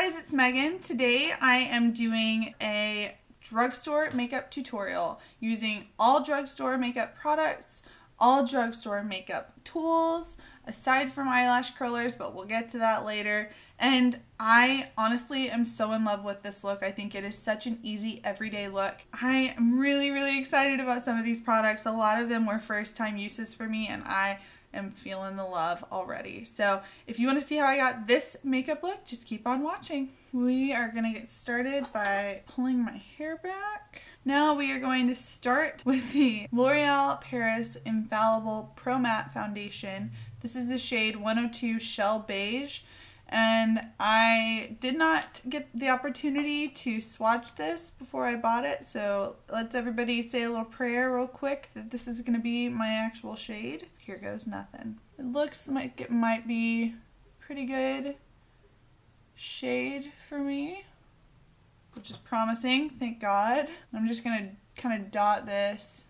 guys, it's Megan. Today I am doing a drugstore makeup tutorial using all drugstore makeup products, all drugstore makeup tools, aside from eyelash curlers, but we'll get to that later. And I honestly am so in love with this look. I think it is such an easy everyday look. I am really excited about some of these products. A lot of them were first time uses for me and I am feeling the love already. So if you want to see how I got this makeup look, just keep on watching. We are going to get started by pulling my hair back. Now we are going to start with the L'Oreal Paris Infallible Pro Matte Foundation. This is the shade 102 Shell Beige. And I did not get the opportunity to swatch this before I bought it, so let's everybody say a little prayer real quick that this is going to be my actual shade. Here goes nothing. It looks like it might be pretty good shade for me, which is promising, thank God. I'm just going to kind of dot this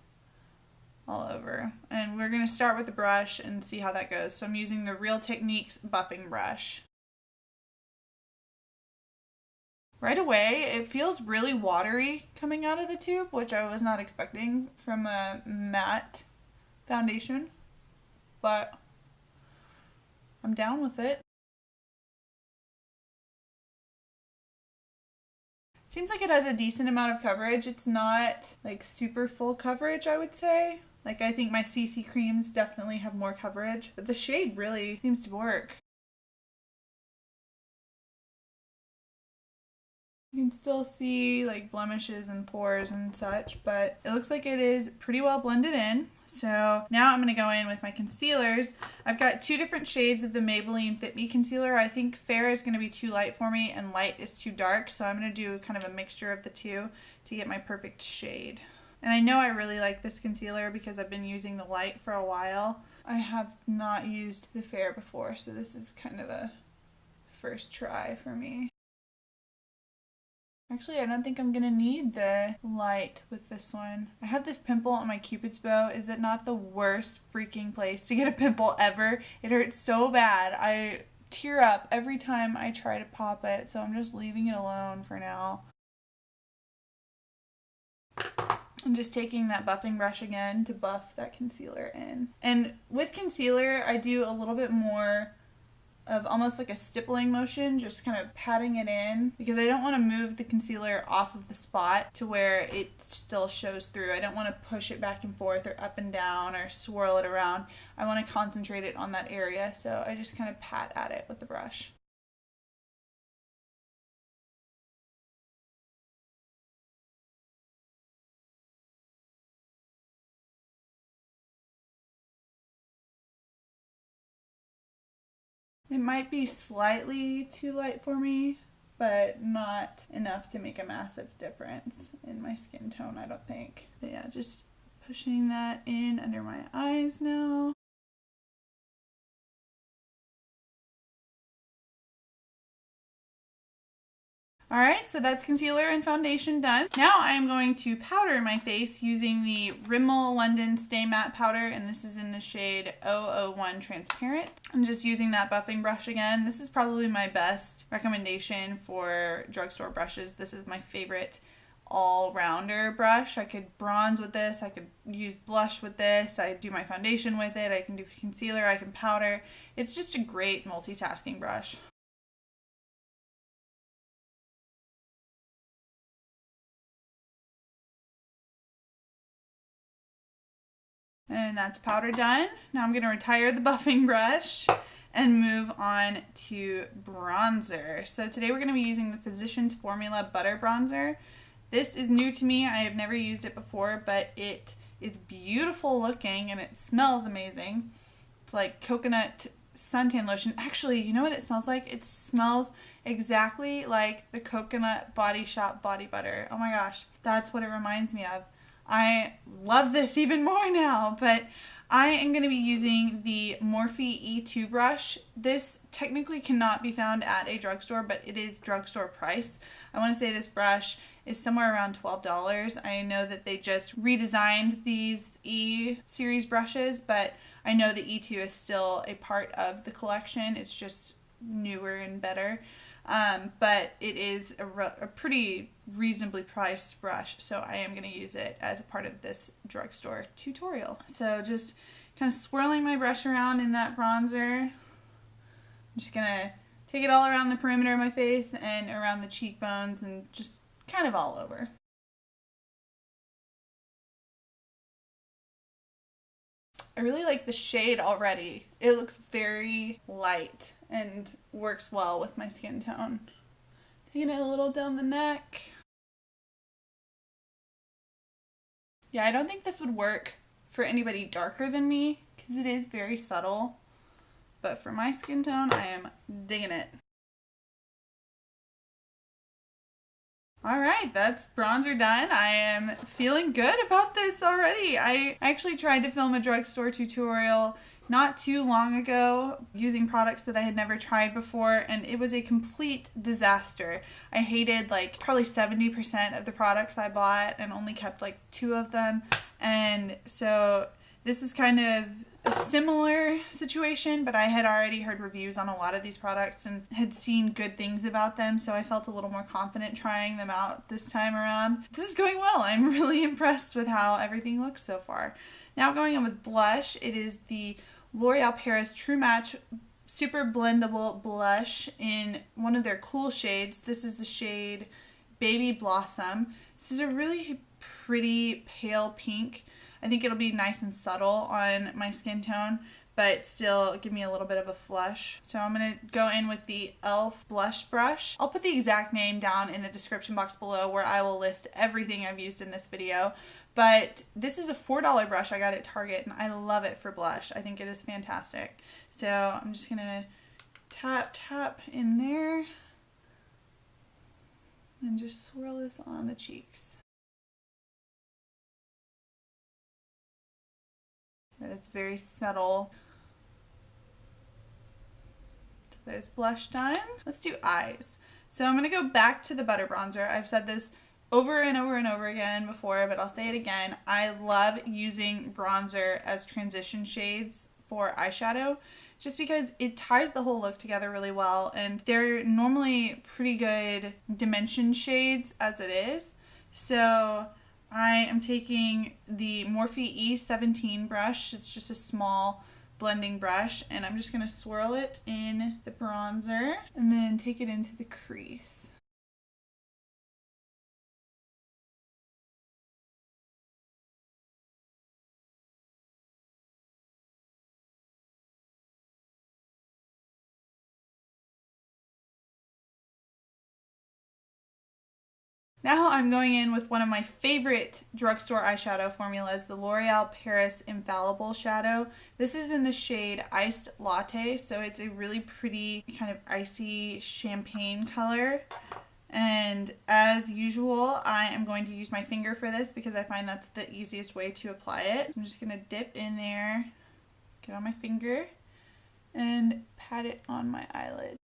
all over, and we're going to start with the brush and see how that goes. So I'm using the Real Techniques buffing brush. Right away, it feels really watery coming out of the tube, which I was not expecting from a matte foundation, but I'm down with it. Seems like it has a decent amount of coverage. It's not like super full coverage, I would say. Like, I think my CC creams definitely have more coverage, but the shade really seems to work. You can still see like blemishes and pores and such, but it looks like it is pretty well blended in. So now I'm going to go in with my concealers. I've got two different shades of the Maybelline Fit Me concealer. I think fair is going to be too light for me and light is too dark, so I'm going to do kind of a mixture of the two to get my perfect shade. And I know I really like this concealer because I've been using the light for a while. I have not used the fair before, so this is kind of a first try for me. Actually, I don't think I'm gonna need the light with this one. I have this pimple on my Cupid's bow. Is it not the worst freaking place to get a pimple ever? It hurts so bad. I tear up every time I try to pop it, so I'm just leaving it alone for now. I'm just taking that buffing brush again to buff that concealer in. And with concealer, I do a little bit more of almost like a stippling motion, just kind of patting it in, because I don't want to move the concealer off of the spot to where it still shows through. I don't want to push it back and forth or up and down or swirl it around. I want to concentrate it on that area, so I just kind of pat at it with the brush. It might be slightly too light for me, but not enough to make a massive difference in my skin tone, I don't think. But yeah, just pushing that in under my eyes now. Alright, so that's concealer and foundation done. Now I am going to powder my face using the Rimmel London Stay Matte Powder, and this is in the shade 001 Transparent. I'm just using that buffing brush again. This is probably my best recommendation for drugstore brushes. This is my favorite all-rounder brush. I could bronze with this, I could use blush with this, I do my foundation with it, I can do concealer, I can powder. It's just a great multitasking brush. And that's powder done. Now I'm going to retire the buffing brush and move on to bronzer. So today we're going to be using the Physicians Formula Butter Bronzer. This is new to me. I have never used it before, but it is beautiful looking and it smells amazing. It's like coconut suntan lotion. Actually, you know what it smells like? It smells exactly like the Coconut Body Shop body butter. Oh my gosh, that's what it reminds me of. I love this even more now, but I am going to be using the Morphe E2 brush. This technically cannot be found at a drugstore, but it is drugstore price. I want to say this brush is somewhere around $12. I know that they just redesigned these E series brushes, but I know the E2 is still a part of the collection. It's just newer and better. but it is a pretty reasonably priced brush, so I am going to use it as a part of this drugstore tutorial. So just kind of swirling my brush around in that bronzer. I'm just going to take it all around the perimeter of my face and around the cheekbones and just kind of all over. I really like the shade already. It looks very light and works well with my skin tone. Taking it a little down the neck. Yeah, I don't think this would work for anybody darker than me because it is very subtle. But for my skin tone, I am digging it. Alright, that's bronzer done. I am feeling good about this already. I actually tried to film a drugstore tutorial not too long ago using products that I had never tried before, and it was a complete disaster. I hated like probably 70% of the products I bought and only kept like 2 of them. And so this is kind of a similar situation, but I had already heard reviews on a lot of these products and had seen good things about them, so I felt a little more confident trying them out this time around. This is going well. I'm really impressed with how everything looks so far. Now going on with blush, it is the L'Oreal Paris True Match Super Blendable Blush in one of their cool shades. This is the shade Baby Blossom. This is a really pretty pale pink. I think it'll be nice and subtle on my skin tone, but still give me a little bit of a flush. So I'm going to go in with the e.l.f. blush brush. I'll put the exact name down in the description box below where I will list everything I've used in this video. But this is a $4 brush I got at Target, and I love it for blush. I think it is fantastic. So I'm just going to tap in there and just swirl this on the cheeks. But it's very subtle. So there's blush done. Let's do eyes. So I'm going to go back to the butter bronzer. I've said this over and over and over again before, but I'll say it again. I love using bronzer as transition shades for eyeshadow just because it ties the whole look together really well, and they're normally pretty good dimension shades as it is. So I am taking the Morphe E17 brush. It's just a small blending brush, and I'm just going to swirl it in the bronzer and then take it into the crease. Now I'm going in with one of my favorite drugstore eyeshadow formulas, the L'Oreal Paris Infallible Shadow. This is in the shade Iced Latte, so it's a really pretty kind of icy champagne color. And as usual, I am going to use my finger for this because I find that's the easiest way to apply it. I'm just going to dip in there, get on my finger, and pat it on my eyelid.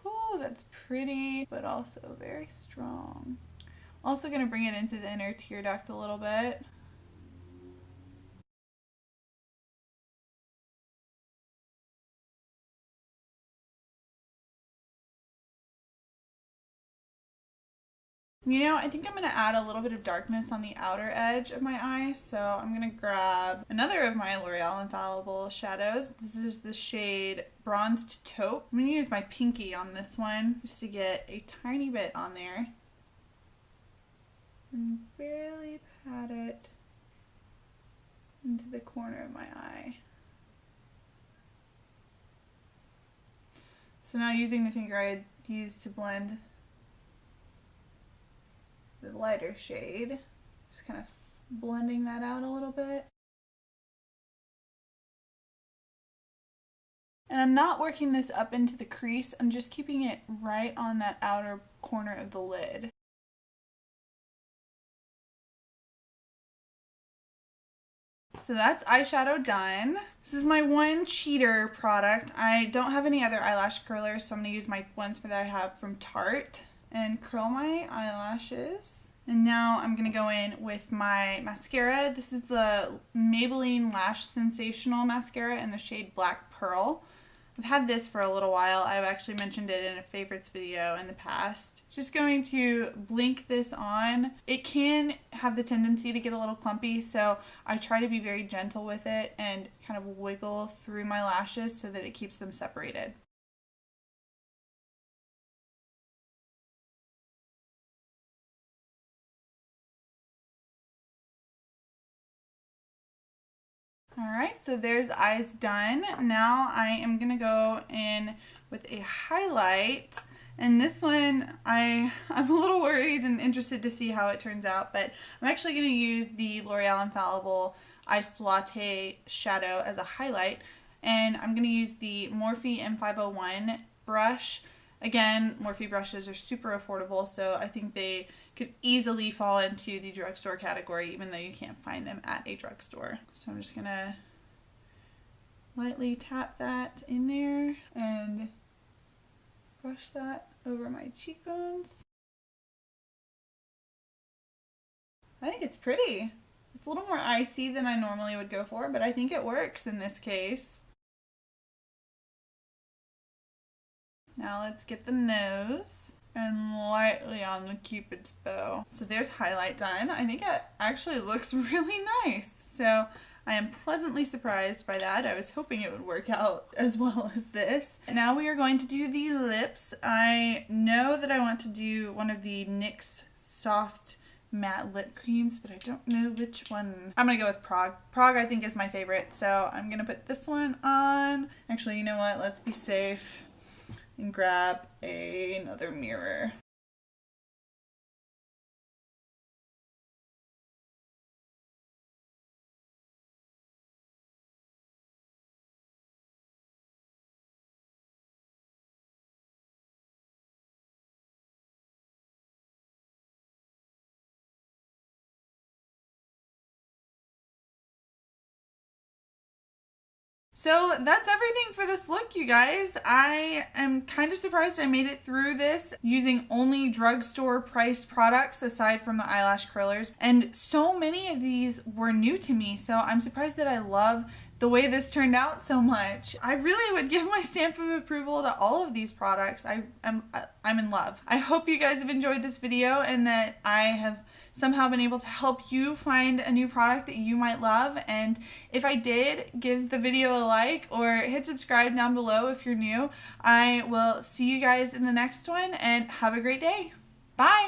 Ooh, that's pretty, but also very strong. Also going to bring it into the inner tear duct a little bit. You know, I think I'm going to add a little bit of darkness on the outer edge of my eye, so I'm going to grab another of my L'Oreal Infallible shadows. This is the shade Bronzed Taupe. I'm going to use my pinky on this one just to get a tiny bit on there. And barely pat it into the corner of my eye. So now using the finger I used to blend the lighter shade, just kind of blending that out a little bit. And I'm not working this up into the crease, I'm just keeping it right on that outer corner of the lid. So that's eyeshadow done. This is my one cheater product. I don't have any other eyelash curlers, so I'm going to use my ones that I have from Tarte and curl my eyelashes. And now I'm going to go in with my mascara. This is the Maybelline Lash Sensational Mascara in the shade Black Pearl. I've had this for a little while. I've actually mentioned it in a favorites video in the past. Just going to blink this on. It can have the tendency to get a little clumpy, so I try to be very gentle with it and kind of wiggle through my lashes so that it keeps them separated. Alright, so there's eyes done. Now I am going to go in with a highlight. And this one, I'm a little worried and interested to see how it turns out, but I'm actually going to use the L'Oreal Infallible Iced Latte Shadow as a highlight. And I'm going to use the Morphe M501 brush. Again, Morphe brushes are super affordable, so I think they could easily fall into the drugstore category, even though you can't find them at a drugstore. So I'm just going to lightly tap that in there and brush that over my cheekbones. I think it's pretty. It's a little more icy than I normally would go for, but I think it works in this case. Now let's get the nose and lightly on the Cupid's bow. So there's highlight done. I think it actually looks really nice. So I am pleasantly surprised by that. I was hoping it would work out as well as this. Now we are going to do the lips. I know that I want to do one of the NYX soft matte lip creams, but I don't know which one. I'm gonna go with Prague. Prague I think is my favorite, so I'm gonna put this one on. Actually, you know what? Let's be safe and grab another mirror. So that's everything for this look, you guys. I am kind of surprised I made it through this using only drugstore priced products aside from the eyelash curlers. And so many of these were new to me, so I'm surprised that I love the way this turned out so much. I really would give my stamp of approval to all of these products. I'm in love. I hope you guys have enjoyed this video and that I have somehow been able to help you find a new product that you might love. And if I did, give the video a like or hit subscribe down below if you're new. I will see you guys in the next one and have a great day. Bye!